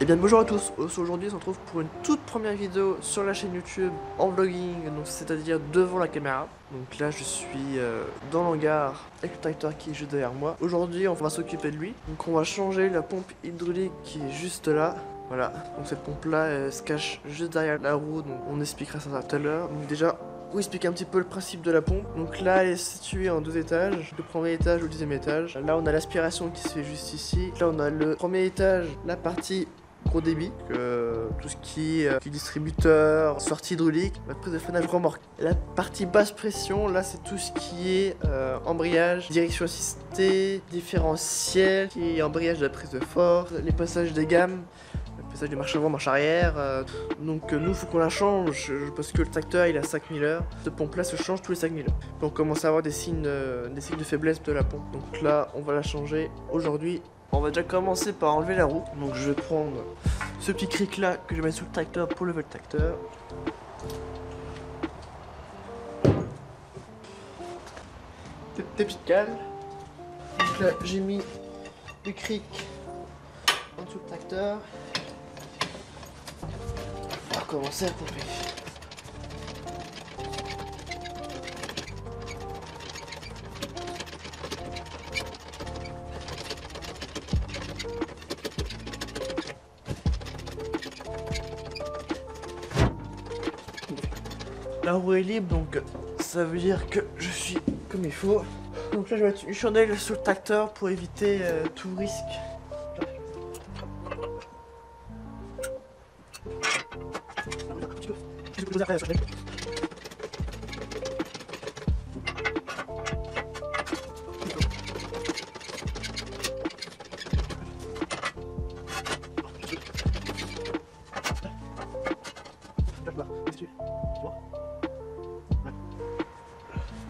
Et bien bonjour à tous, aujourd'hui on se retrouve pour une toute première vidéo sur la chaîne YouTube en vlogging, donc c'est-à-dire devant la caméra. Donc là je suis dans l'hangar avec le tracteur qui est juste derrière moi. Aujourd'hui on va s'occuper de lui, donc on va changer la pompe hydraulique qui est juste là. Voilà, donc cette pompe là elle se cache juste derrière la roue, donc on expliquera ça tout à l'heure. Donc déjà, vous expliquer un petit peu le principe de la pompe. Donc là, elle est située en 2 étages, le premier étage ou le deuxième étage. Là, on a l'aspiration qui se fait juste ici. Là, on a le premier étage, la partie gros débit, tout ce qui est distributeur, sortie hydraulique, la prise de freinage remorque. Et la partie basse pression, là, c'est tout ce qui est embrayage, direction assistée, différentiel, qui est embrayage de la prise de force, les passages des gammes. Le passage de marche avant, marche arrière. Donc nous, faut qu'on la change parce que le tracteur il a 5000 heures. Cette pompe là se change tous les 5000 heures. Puis on commence à avoir des signes de faiblesse de la pompe. Donc là, on va la changer aujourd'hui. On va déjà commencer par enlever la roue. Donc je vais prendre ce petit cric là que je vais mettre sous le tracteur pour lever le tracteur. Des petites cales. Donc là, j'ai mis le cric en dessous du tracteur. On va commencer à pomper. La roue est libre, donc ça veut dire que je suis comme il faut. Donc là je vais mettre une chandelle sur le tracteur pour éviter tout risque.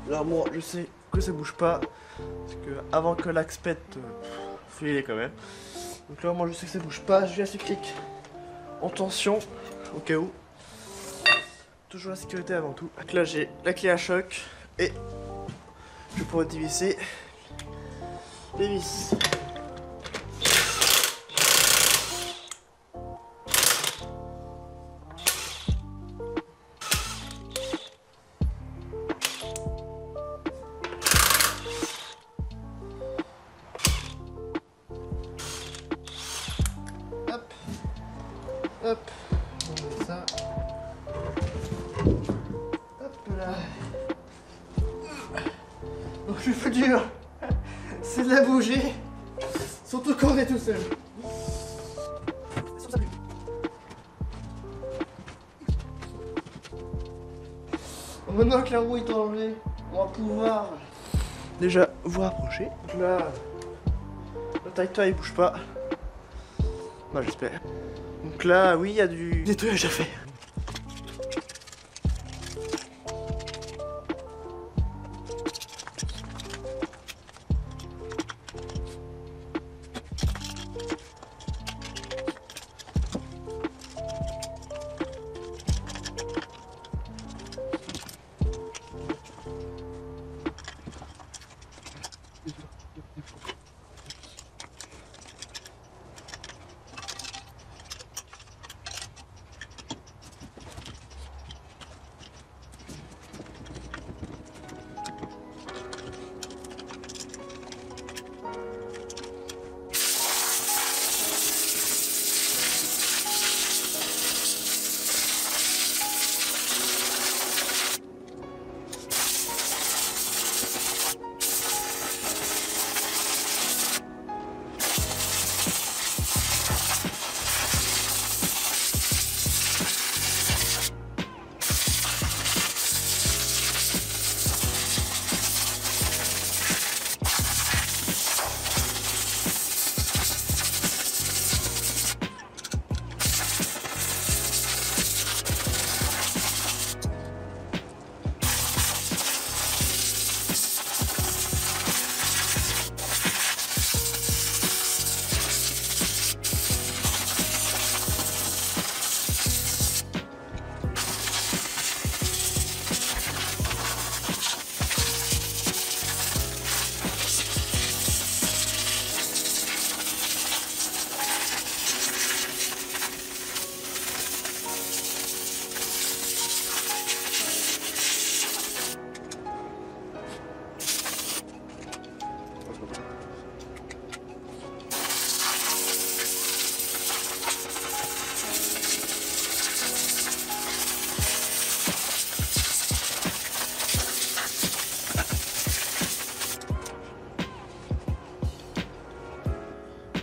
Là moi je sais que ça bouge pas, parce que avant que l'axe pète, faut y aller quand même. Donc là moi je sais que ça bouge pas, je viens ce clic en tension, au cas où. Toujours la sécurité avant tout. Donc là j'ai la clé à choc, et je pourrais dévisser les vis. Hop, hop, on met ça. Hop là. Donc le plus dur, c'est de la bouger, surtout quand on est tout seul. Maintenant que la roue est enlevée, on va pouvoir déjà vous rapprocher. Donc là, le tracteur il bouge pas. Bah j'espère. Donc là, oui, il y a du nettoyage à faire.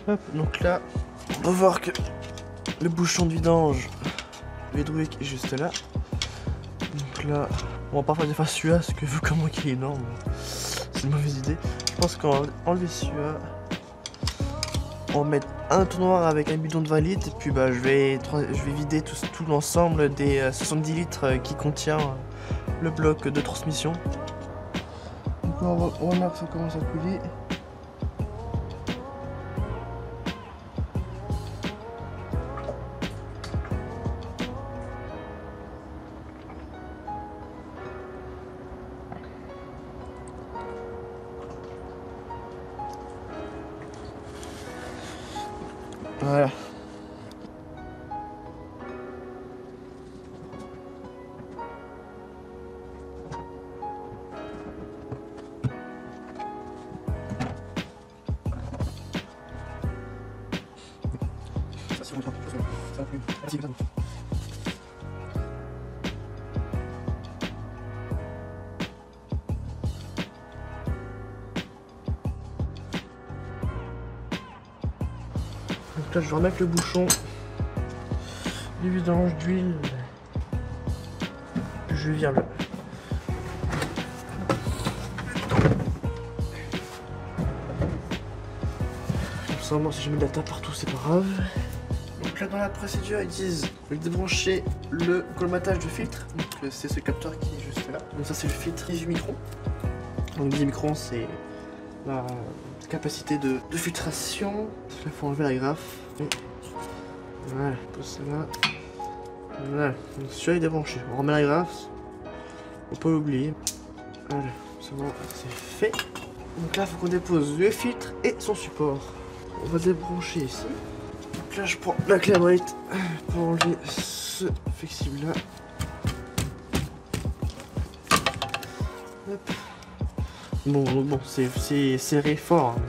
Hop, donc là, on va voir que le bouchon de vidange Vedrouille est juste là. Donc là, on va pas faire des faces celui-là parce que vu comment il est énorme, c'est une mauvaise idée. Je pense qu'on va enlever celui-là. On va mettre un tout noir avec un bidon de 20 litres et puis bah je vais vider tout l'ensemble des 70 litres qui contient le bloc de transmission. Donc on remarque que ça commence à couler. Voilà. Ça c'est bon, ça va plus. Vas-y, comme ça. Donc là je vais remettre le bouchon du vidange d'huile. Je vire le. Moi si je mets de la tape partout c'est pas grave. Donc là dans la procédure ils disent de débrancher le colmatage de filtre. Donc c'est ce capteur qui est juste là. Donc ça c'est le filtre 18 microns. Donc 10 microns c'est la capacité de filtration. Là il faut enlever la graffe. Et voilà, pose ça là. Voilà, donc celui-là est débranché. On remet la graffe. Faut pas l'oublier. Voilà, c'est bon, c'est fait. Donc là il faut qu'on dépose le filtre et son support. On va débrancher ici. Donc là je prends la clé à bride pour enlever ce flexible là. Hop. Bon c'est serré fort. Hein.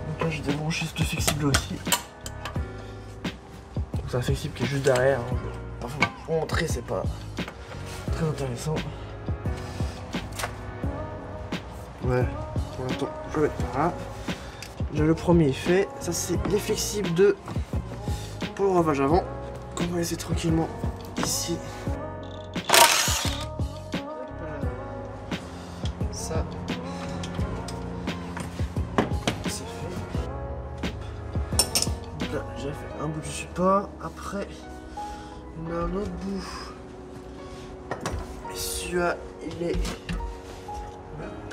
Donc là je débranche ce flexible aussi. C'est un flexible qui est juste derrière. Hein. Enfin, pour montrer c'est pas très intéressant. Ouais. Attends, je vais mettre par là. J'ai le premier fait, ça c'est les flexibles pour le ravage avant, qu'on va laisser tranquillement ici. Ça, c'est fait. Donc là, j'ai fait un bout du support. Après, on a un autre bout. Et celui-là, il est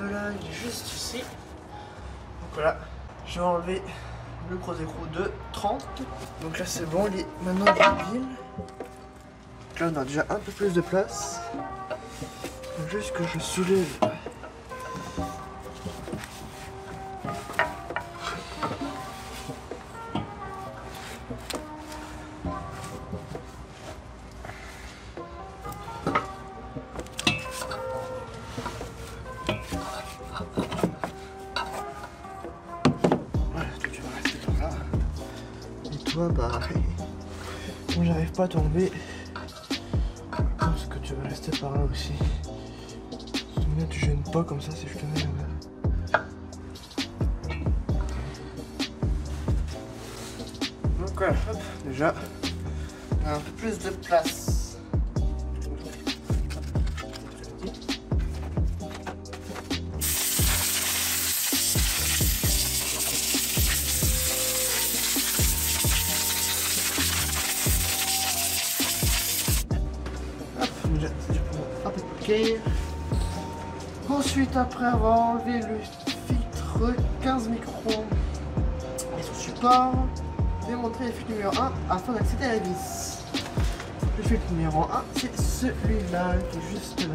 là, il est juste ici. Donc voilà. Je vais enlever le gros écrou de 30. Donc là c'est bon, il est maintenant mobile. Donc là on a déjà un peu plus de place. Donc juste que je soulève. Bah, moi j'arrive pas à tomber. Parce que tu vas rester par là aussi. Là tu gênes pas comme ça si je te mets là. Donc voilà, hop, déjà on a un peu plus de place. Ensuite, après avoir enlevé le filtre 15 microns et son support, démontrer le filtre numéro 1 afin d'accéder à la vis. Le filtre numéro 1, c'est celui-là qui est juste là.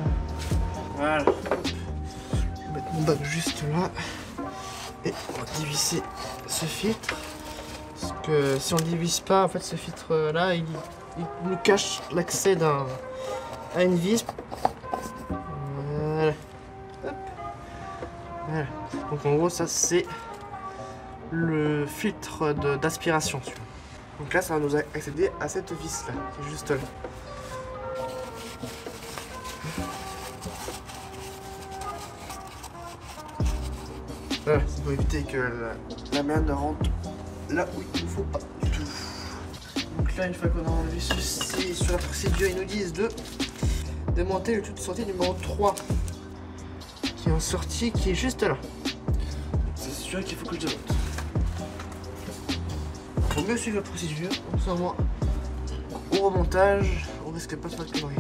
Voilà. Je vais mettre mon bac juste là. Et on va dévisser ce filtre. Parce que si on ne dévisse pas, en fait, ce filtre là, il nous cache l'accès à une vis. Voilà. Hop. Voilà. Donc en gros ça c'est le filtre d'aspiration. Donc là ça va nous accéder à cette vis là, qui est juste là. Voilà, c'est pour éviter que la merde ne rentre là où il ne faut pas du tout. Donc là, une fois qu'on a enlevé ceci, sur la procédure, ils nous disent de démonter le tube de sortie numéro 3 qui est en sortie, qui est juste là. C'est sûr qu'il faut que je démonte. Pour mieux suivre la procédure, on s'en va au remontage, on risque pas de faire de conneries.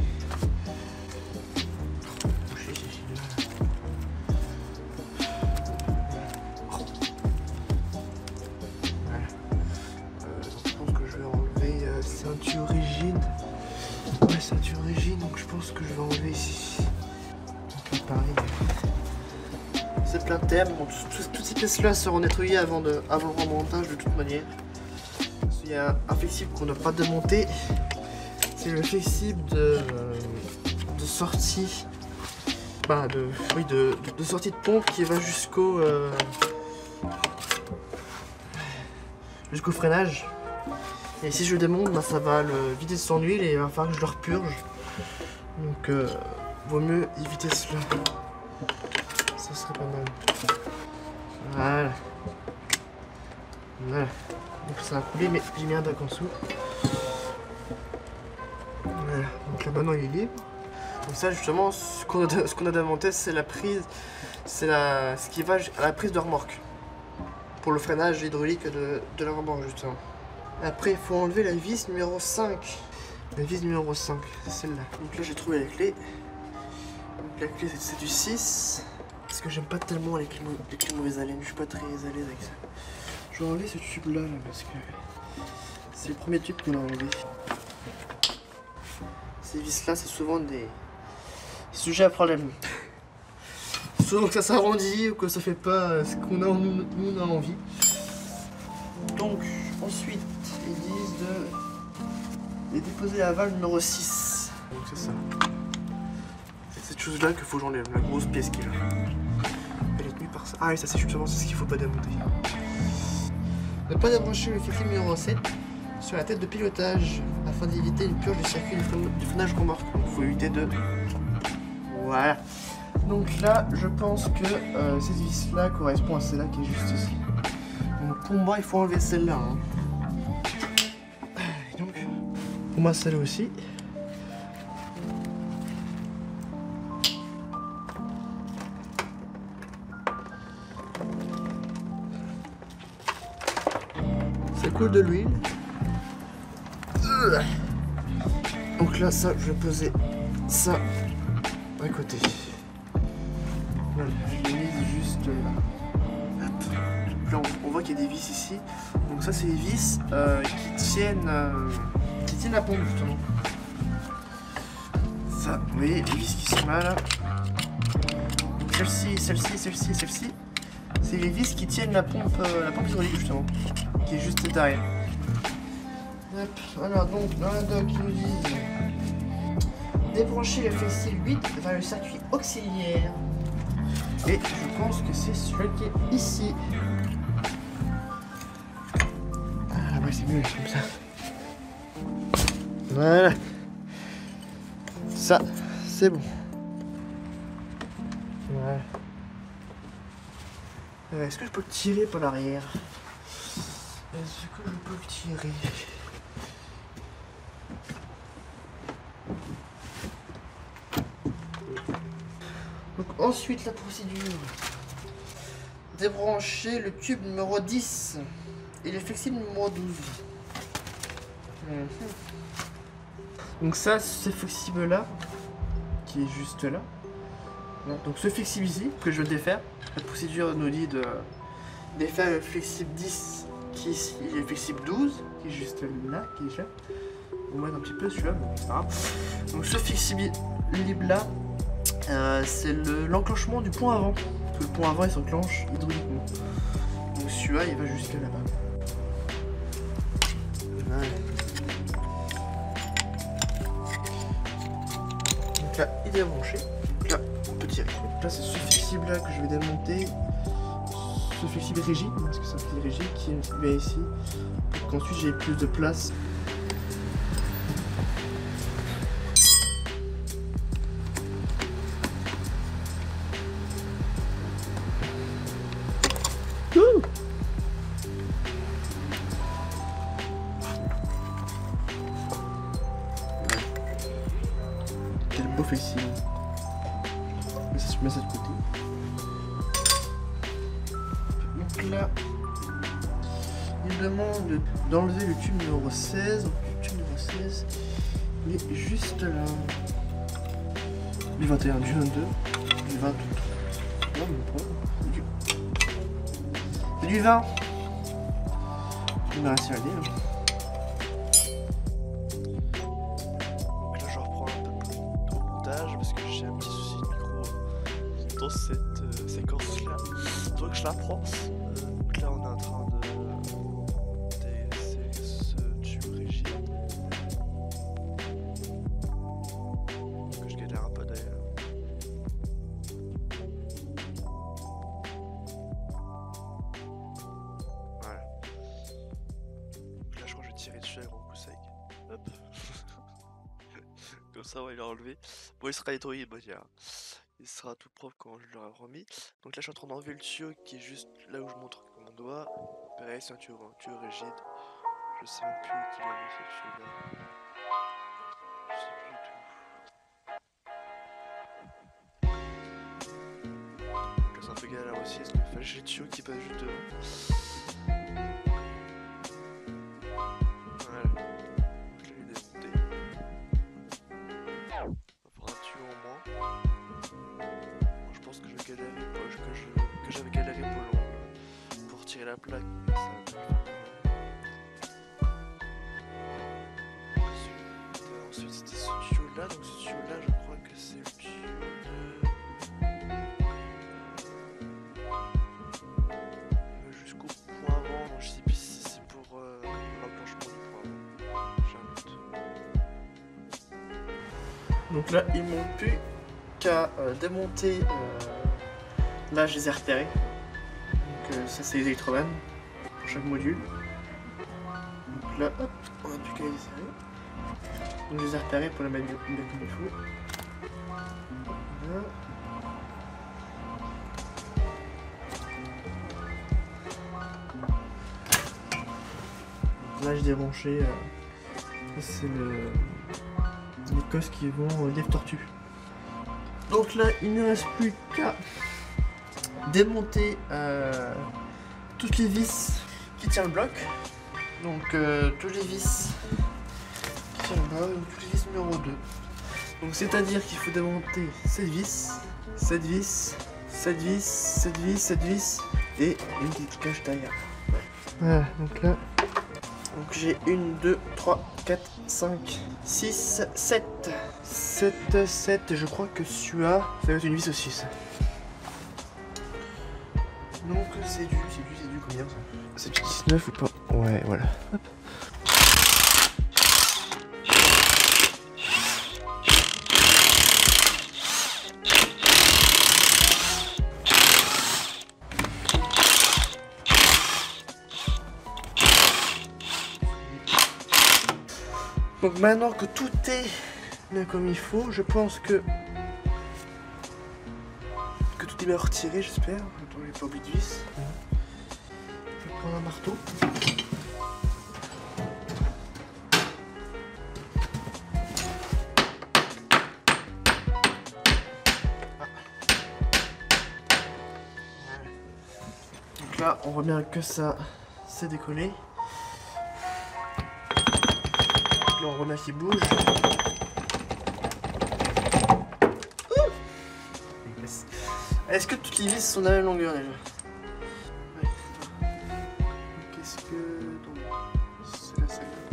Ceinture rigide. Ouais, ceinture rigide, donc je pense que je vais enlever ici. Donc là, pareil. C'est plein de thèmes. Bon, toutes ces pièces-là seront nettoyées avant le remontage de toute manière. Il y a un flexible qu'on n'a pas démonté. C'est le flexible de sortie. Bah, de sortie de pompe qui va jusqu'au freinage. Et si je le démonte, bah, ça va le vider de son huile et il va falloir que je le repurge. Donc vaut mieux éviter cela. Ça serait pas mal. Voilà. Voilà. Donc ça a coulé, mais j'ai mis un bac en dessous. Voilà. Donc là maintenant il est libre. Donc ça justement, ce qu'on a démonté, c'est la prise. C'est ce qui va à la prise de remorque. Pour le freinage hydraulique de la remorque justement. Après, il faut enlever la vis numéro 5. La vis numéro 5, c'est celle-là. Donc là, j'ai trouvé la clé. Donc la clé, c'est du 6. Parce que j'aime pas tellement les clés mauvaise haleine. Je suis pas très à l'aise avec ça. Je vais enlever ce tube-là, parce que c'est le premier tube qu'on a enlevé. Ces vis-là, c'est souvent des sujets à problème. Souvent que ça s'arrondit ou que ça fait pas ce qu'on a, nous on a envie. Donc, ensuite, ils disent de déposer la valve numéro 6. Donc c'est ça. C'est cette chose là qu'il faut que j'enlève, la grosse pièce qui est là. Elle est tenue par ça. Ah oui, ça c'est justement ce qu'il faut pas démonter. Ne pas débrancher le fil numéro 7 sur la tête de pilotage afin d'éviter une purge du circuit du freinage remorque. Donc il faut éviter de... Voilà. Donc là, je pense que cette vis là correspond à celle-là qui est juste ici. Donc pour moi, il faut enlever celle-là. Hein. Donc, pour moi, celle-là aussi. Ça coule de l'huile. Donc là, ça, je vais poser ça à côté. Voilà, je l'ai mise juste là. Hop. Là, on voit qu'il y a des vis ici. Donc ça, c'est les vis qui tiennent la pompe justement. Ça, vous voyez, les vis qui sont là. Celle-ci, celle-ci, celle-ci, celle-ci. C'est les vis qui tiennent la pompe hydraulique justement, qui est juste derrière. Hop. Alors donc dans la doc ils nous disent débrancher le flexible 8 vers le circuit auxiliaire. Et je pense que c'est celui qui est ici. Ah ouais, c'est mieux comme ça. Voilà. Ça, c'est bon. Voilà. Est-ce que je peux le tirer par l'arrière? Est-ce que je peux le tirer? Donc ensuite la procédure. Débrancher le tube numéro 10 et le flexible numéro 12. Donc ça, ce flexible là, qui est juste là. Donc ce flexible ici, que je vais défaire. La procédure nous dit de défaire le flexible 10 qui est ici, et le flexible 12 qui est juste là, qui est là. On va mettre un petit peu celui-là, mais c'est pas grave. Donc ce flexible là, c'est l'enclenchement du pont avant. Parce que le pont avant il s'enclenche hydrauliquement. Donc celui-là il va jusque là-bas. Voilà. Donc là il est branché. Donc là on peut tirer. Donc là c'est ce flexible là que je vais démonter. Ce flexible rigide, parce que c'est un flexible rigide qui est ici. Donc ensuite j'ai plus de place. au flexible. Je mets ça de côté. Donc là, il demande d'enlever le tube numéro 16. Donc le tube numéro 16, il est juste là. Du 21, du 22, du 23. Non, mais c'est du 20. On va laisser aller. Donc là, je reprends un peu au montage parce que j'ai un petit souci de micro dans cette séquence-là. Donc je la prends. Donc là, on est en train de tester ce tube rigide. Que je galère un peu d'ailleurs. Voilà. Donc là, je crois que je vais tirer dessus avec mon coup sec. Hop. Comme ça, on va l'enlever. Bon, il sera nettoyé de manière. Il sera tout propre quand je l'aurai remis. Donc là, je suis en train d'enlever le tuyau qui est juste là où je montre avec mon doigt. Pareil, c'est un tuyau rigide. Je sais même plus qui l'a mis ce tuyau-là. Je sais plus du tout. Donc là, c'est un peu galère aussi parce que j'ai le tuyau qui passe juste devant. Voilà. Je l'ai démonté. Ça fera un tuyau en moins. Je pense que je vais galérer que j'avais galéré pour tirer la plaque. Mais ça va faire. Ensuite c'était ce tuyau là, donc ce tuyau là je crois que c'est le tuyau de jusqu'au point avant, donc je sais plus si c'est pour l'enclenchement du point avant. J'ai un doute. Donc là ils m'ont plus qu'à démonter. Là je les ai repérés. Donc ça c'est les électromanes pour chaque module. Donc là hop, on a plus qu'à les serrer. Donc je les ai repérés pour les mettre bien comme il faut. Voilà. Là j'ai débranché. C'est les cosses qui vont lièvre tortue. Donc là il ne reste plus qu'à démonter toutes les vis qui tiennent le bloc. Donc toutes les vis qui tiennent le bloc, donc toutes les vis numéro 2. Donc c'est à dire qu'il faut démonter cette vis, cette vis, cette vis, cette vis, cette vis et une qui cache derrière. Voilà, donc là. Donc j'ai 1, 2, 3, 4, 5, 6, 7. 7, je crois que celui-là, ça va être une vis aussi ça. Donc c'est du combien ça? C'est du 19 ou pas? Ouais, voilà. Hop. Donc maintenant que tout est bien comme il faut, je pense que tout est bien retiré, j'espère. Attends, j'ai pas oublié de vis. Je vais prendre un marteau. Donc là, on voit bien que ça s'est décollé. Là, on remet qui bouge. Est-ce que toutes les vis sont de la même longueur déjà? Ouais. Qu'est-ce que... C'est là, celle-là.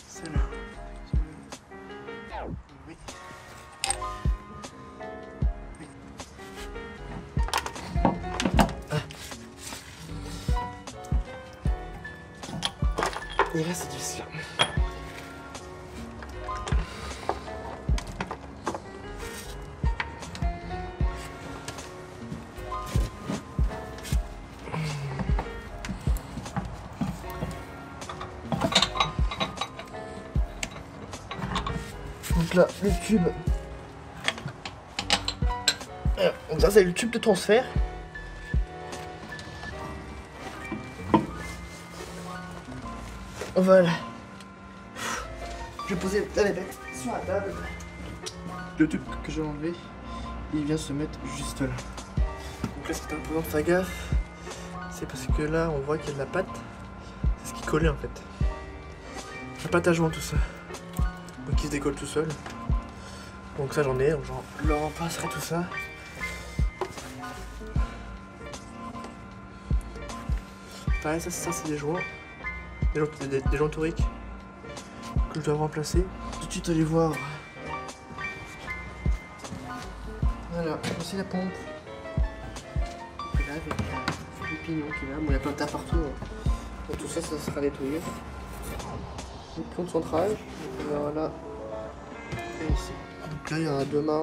Celle-là. Oui. Oui. Ah. Et là, cette vis-là. Donc là, le tube. Donc ça, c'est le tube de transfert. Voilà. Je vais poser la bête sur la table. le tube que j'ai enlevé, il vient se mettre juste là. Donc là, c'est important de faire gaffe. C'est parce que là, on voit qu'il y a de la pâte. C'est ce qui collait en fait. Un pâte à joint, tout ça. Donc il se décolle tout seul. Donc ça, j'en ai. Genre, je le remplacerai tout ça. Pareil, ça c'est des joints. Des joints toriques que je dois remplacer. Tout de suite, aller voir. Voilà, voici la pompe. Là, avec le pignon qui est là. Bon, il y a plein de tas partout. Donc tout ça, ça sera nettoyé. Le pont central. Voilà. Et ici. Donc là, il y aura demain,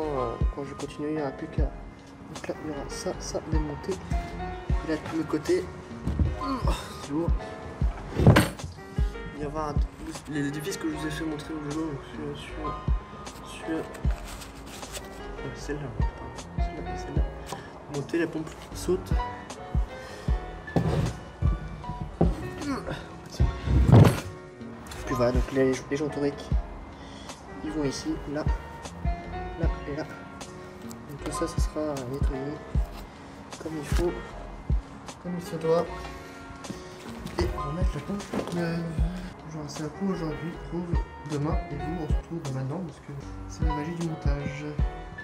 quand je continue, il n'y aura plus qu'à. Donc là, il y aura ça démonté. Et là, de tous les côtés. C'est lourd. Il y aura les vis que je vous ai fait montrer au jour sur celle-là. Monter, la pompe saute. Puis voilà, donc là, les gens toriques, ils vont ici, là et là. Donc tout ça, ça sera nettoyé comme il faut, comme il se doit. Et on va mettre la pompe neuve. Genre c'est un coup aujourd'hui, trouve demain, et vous on se retrouve maintenant parce que c'est la magie du montage.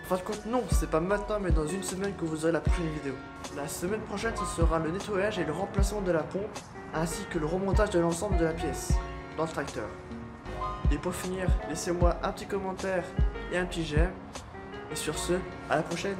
En fin de compte non, c'est pas maintenant mais dans une semaine que vous aurez la prochaine vidéo. La semaine prochaine ce sera le nettoyage et le remplacement de la pompe, ainsi que le remontage de l'ensemble de la pièce dans le tracteur. Et pour finir, laissez-moi un petit commentaire et un petit j'aime. Et sur ce, à la prochaine.